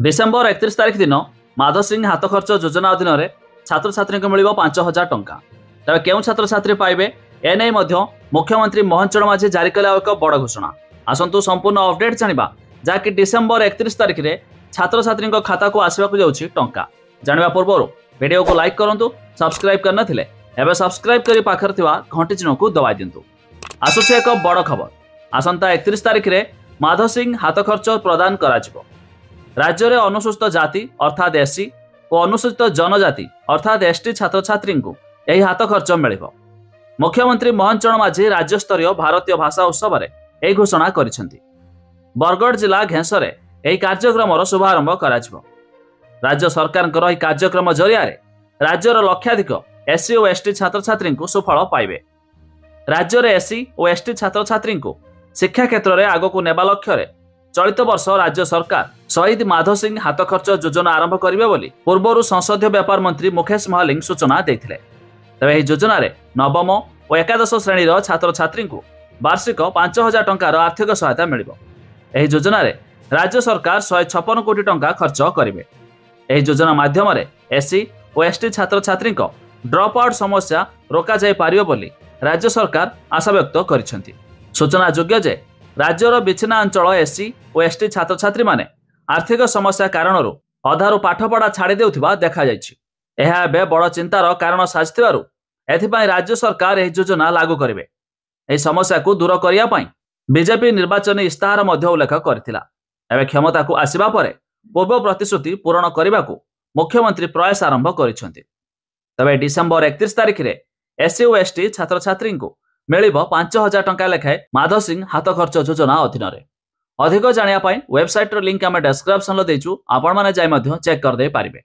December 31 तारिख दिन माधव सिंह हाथ खर्च योजना अधीन में छात्र छात्री को मिल 5,000 टंका। तेज क्यों छात्र छात्री पाइबे एने मुख्यमंत्री मोहन चरण माझी जारी कले एक बड़ घोषणा। आसतु संपूर्ण अपडेट जाना जहाँकि डिसेम्बर 31 तारिख में छात्र छात्री खाता को आसवाक जाऊँगी टंका। जाना पूर्व वीडियो को लाइक करूँ, सब्सक्राइब करनथिले एबे सब्सक्राइब करी पाखर थिबा घंटी चिन्ह को दबाई दिंतु। आसुचे एक बड़ खबर। आसंता 31 तारिख में माधव सिंह हाथ खर्च प्रदान कराजिबो। राज्य में अनुसूचित जाति अर्थात एससी और अनुसूचित जनजाति अर्थात एसटी छात्र छात्री को यही हाथ खर्च मिल। मुख्यमंत्री मोहन चरण माझी राज्य स्तरीय भारतीय भाषा उत्सव में यह घोषणा करिसेंति। बरगढ़ जिला घेंसरे यह कार्यक्रम शुभारंभ कराजिबो। राज्य सरकार यह कार्यक्रम जरिया राज्यर लक्षाधिक एससी और एसटी छात्र छात्री को सुफल पाइबे। राज्य में एससी और एसटी छात्र छात्री को शिक्षा क्षेत्र में आगक नेबा लक्ष्य चलित वर्ष राज्य सरकार शहीद माधव सिंह हाथ खर्च योजना आरंभ करेंगे बोली पूर्व संसदीय व्यापार मंत्री मुकेश महालिंग सूचना देते। तेज यह योजना नवम और एकादश श्रेणी छात्र छात्री को वार्षिक 5,000 टंकार आर्थिक सहायता मिल। योजना राज्य सरकार 156 कोटी टंका खर्च करेंगे। यह योजना माध्यम एससी और एसटी छात्र छात्री ड्रप आउट समस्या रोक जापर बोली राज्य सरकार आशा व्यक्त करिसेंति। सूचना योग्य जे राज्यर विच्छिन्न अंचल एससी और एसटी छात्र छात्री माने आर्थिक समस्या कारण अधारू पाठपढ़ा छाड़ी देउथिबा देखा जायछि। एहा एबे बड़ चिंतार कारण साजिथिबारु एथिपाई राज्य सरकार यह योजना लागू करेंगे। यह समस्या को दूर करिया पई बीजेपी निर्वाचन इस्ताहार मध्य उल्लेख करथिला। एबे क्षमता को आसिबा परे पूर्व प्रतिश्रुति पूरण करने को मुख्यमंत्री प्रयास आरंभ करिसेंति। तबे डिसेम्बर 31 तारिख में एससी और एसटी छात्र छात्री को मिल 5,000 टंका लेखाएं माधव सिंह हाथ खर्च योजना अधीन। अधिक जानापी वेबसाइट लिंक आम डिस्क्रिप्शन देचु, आपण मैंने चेक करदे पारिबे।